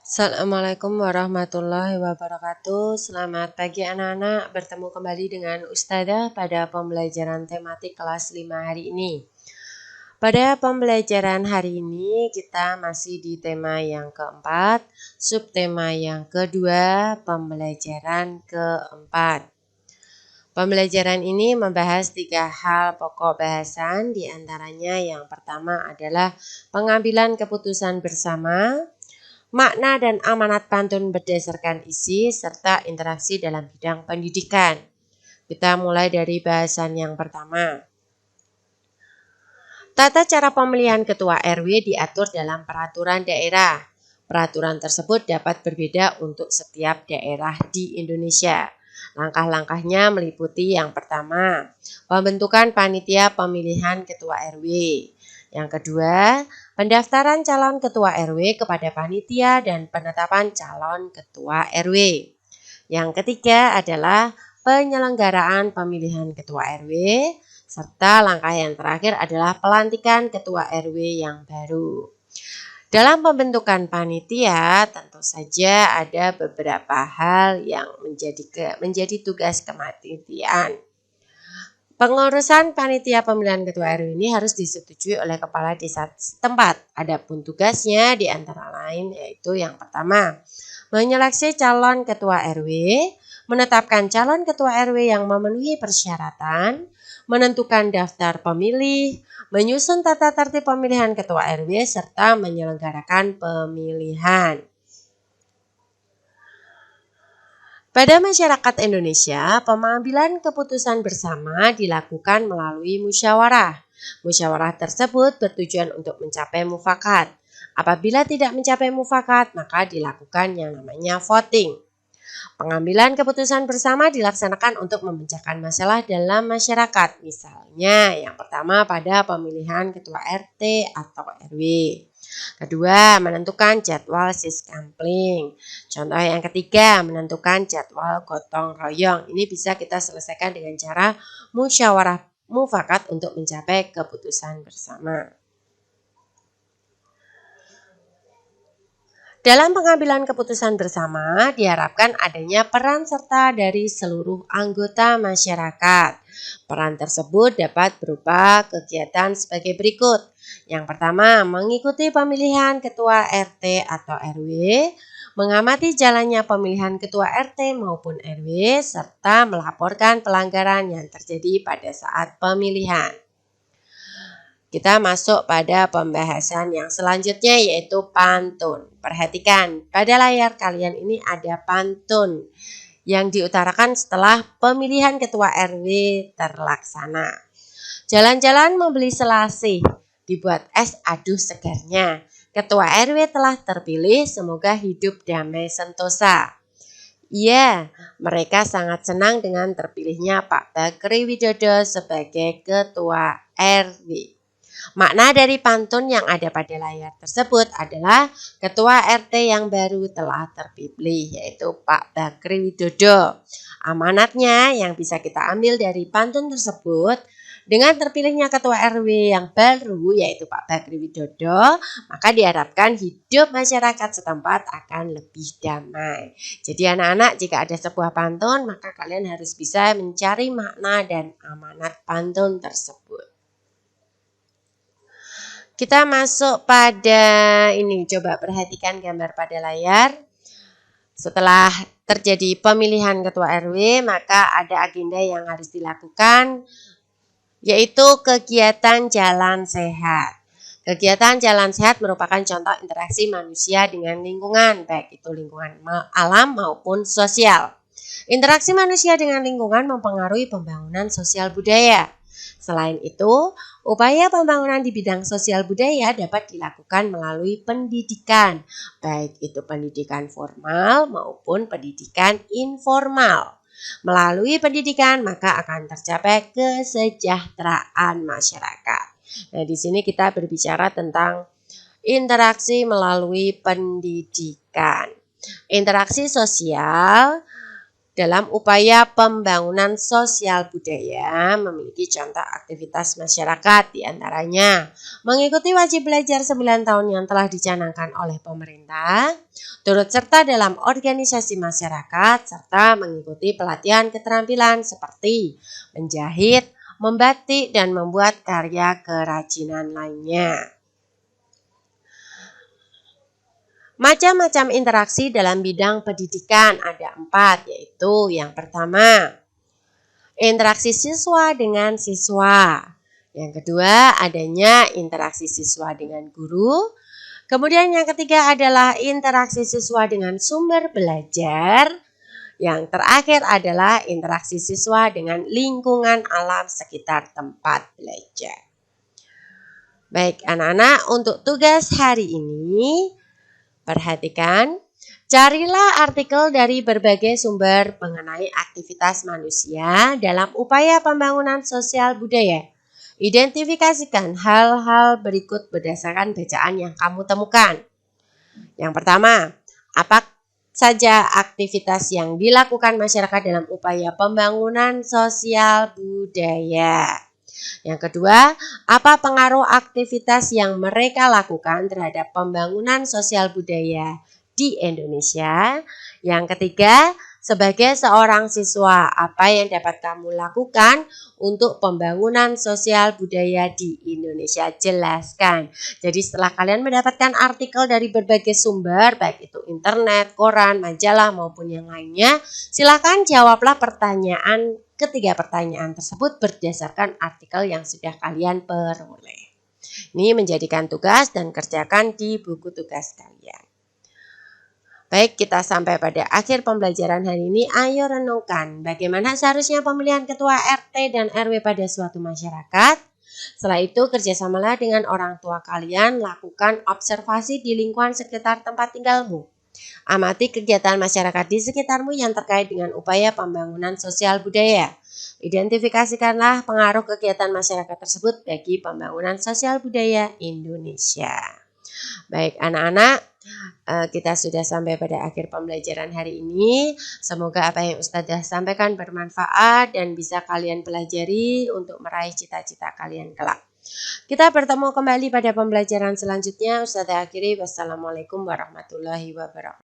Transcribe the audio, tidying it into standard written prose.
Assalamualaikum warahmatullahi wabarakatuh. Selamat pagi anak-anak, bertemu kembali dengan Ustazah pada pembelajaran tematik kelas 5 hari ini. Pada pembelajaran hari ini kita masih di tema yang keempat, subtema yang kedua, pembelajaran keempat. Pembelajaran ini membahas 3 hal pokok bahasan, diantaranya yang pertama adalah pengambilan keputusan bersama, makna dan amanat pantun berdasarkan isi, serta interaksi dalam bidang pendidikan. Kita mulai dari bahasan yang pertama. Tata cara pemilihan ketua RW diatur dalam peraturan daerah. Peraturan tersebut dapat berbeda untuk setiap daerah di Indonesia. Langkah-langkahnya meliputi yang pertama, pembentukan panitia pemilihan ketua RW. Yang kedua, pendaftaran calon ketua RW kepada panitia dan penetapan calon ketua RW. Yang ketiga adalah penyelenggaraan pemilihan ketua RW, serta langkah yang terakhir adalah pelantikan ketua RW yang baru. Dalam pembentukan panitia, tentu saja ada beberapa hal yang menjadi tugas kepanitiaan. Pengurusan panitia pemilihan ketua RW ini harus disetujui oleh kepala desa setempat. Adapun tugasnya di antara lain yaitu yang pertama, menyeleksi calon ketua RW, menetapkan calon ketua RW yang memenuhi persyaratan, menentukan daftar pemilih, menyusun tata tertib pemilihan ketua RW, serta menyelenggarakan pemilihan. Pada masyarakat Indonesia, pengambilan keputusan bersama dilakukan melalui musyawarah. Musyawarah tersebut bertujuan untuk mencapai mufakat. Apabila tidak mencapai mufakat, maka dilakukan yang namanya voting. Pengambilan keputusan bersama dilaksanakan untuk memecahkan masalah dalam masyarakat. Misalnya, yang pertama pada pemilihan ketua RT atau RW. Kedua, menentukan jadwal siskampling. Contoh yang ketiga, menentukan jadwal gotong royong. Ini bisa kita selesaikan dengan cara musyawarah mufakat untuk mencapai keputusan bersama. Dalam pengambilan keputusan bersama, diharapkan adanya peran serta dari seluruh anggota masyarakat. Peran tersebut dapat berupa kegiatan sebagai berikut. Yang pertama, mengikuti pemilihan ketua RT atau RW, mengamati jalannya pemilihan ketua RT maupun RW, serta melaporkan pelanggaran yang terjadi pada saat pemilihan. Kita masuk pada pembahasan yang selanjutnya yaitu pantun. Perhatikan, pada layar kalian ini ada pantun yang diutarakan setelah pemilihan ketua RW terlaksana. Jalan-jalan membeli selasih, dibuat es aduh segarnya. Ketua RW telah terpilih, semoga hidup damai sentosa. Iya, mereka sangat senang dengan terpilihnya Pak Bakri Widodo sebagai ketua RW. Makna dari pantun yang ada pada layar tersebut adalah ketua RT yang baru telah terpilih, yaitu Pak Bakri Widodo. Amanatnya yang bisa kita ambil dari pantun tersebut, dengan terpilihnya ketua RW yang baru, yaitu Pak Bakri Widodo, maka diharapkan hidup masyarakat setempat akan lebih damai. Jadi anak-anak, jika ada sebuah pantun, maka kalian harus bisa mencari makna dan amanat pantun tersebut. Kita masuk pada ini, coba perhatikan gambar pada layar. Setelah terjadi pemilihan ketua RW, maka ada agenda yang harus dilakukan, yaitu kegiatan jalan sehat. Kegiatan jalan sehat merupakan contoh interaksi manusia dengan lingkungan, baik itu lingkungan alam maupun sosial. Interaksi manusia dengan lingkungan mempengaruhi pembangunan sosial budaya. Selain itu, upaya pembangunan di bidang sosial budaya dapat dilakukan melalui pendidikan, baik itu pendidikan formal maupun pendidikan informal. Melalui pendidikan, maka akan tercapai kesejahteraan masyarakat. Nah, di sini kita berbicara tentang interaksi melalui pendidikan. Interaksi sosial dalam upaya pembangunan sosial budaya memiliki contoh aktivitas masyarakat, diantaranya mengikuti wajib belajar 9 tahun yang telah dicanangkan oleh pemerintah, turut serta dalam organisasi masyarakat, serta mengikuti pelatihan keterampilan seperti menjahit, membatik, dan membuat karya kerajinan lainnya. Macam-macam interaksi dalam bidang pendidikan ada 4, yaitu yang pertama, interaksi siswa dengan siswa. Yang kedua, adanya interaksi siswa dengan guru. Kemudian yang ketiga adalah interaksi siswa dengan sumber belajar. Yang terakhir adalah interaksi siswa dengan lingkungan alam sekitar tempat belajar. Baik anak-anak, untuk tugas hari ini, perhatikan, carilah artikel dari berbagai sumber mengenai aktivitas manusia dalam upaya pembangunan sosial budaya. Identifikasikan hal-hal berikut berdasarkan bacaan yang kamu temukan. Yang pertama, apa saja aktivitas yang dilakukan masyarakat dalam upaya pembangunan sosial budaya? Yang kedua, apa pengaruh aktivitas yang mereka lakukan terhadap pembangunan sosial budaya di Indonesia? Yang ketiga, sebagai seorang siswa, apa yang dapat kamu lakukan untuk pembangunan sosial budaya di Indonesia? Jelaskan. Jadi setelah kalian mendapatkan artikel dari berbagai sumber, baik itu internet, koran, majalah, maupun yang lainnya, silakan jawablah ketiga pertanyaan tersebut berdasarkan artikel yang sudah kalian peroleh. Ini menjadikan tugas dan kerjakan di buku tugas kalian. Baik, kita sampai pada akhir pembelajaran hari ini. Ayo renungkan bagaimana seharusnya pemilihan ketua RT dan RW pada suatu masyarakat. Setelah itu, kerjasamalah dengan orang tua kalian, lakukan observasi di lingkungan sekitar tempat tinggalmu. Amati kegiatan masyarakat di sekitarmu yang terkait dengan upaya pembangunan sosial budaya. Identifikasikanlah pengaruh kegiatan masyarakat tersebut bagi pembangunan sosial budaya Indonesia. Baik anak-anak, kita sudah sampai pada akhir pembelajaran hari ini. Semoga apa yang Ustazah sampaikan bermanfaat dan bisa kalian pelajari untuk meraih cita-cita kalian kelak. Kita bertemu kembali pada pembelajaran selanjutnya. Ustazah akhiri, wassalamualaikum warahmatullahi wabarakatuh.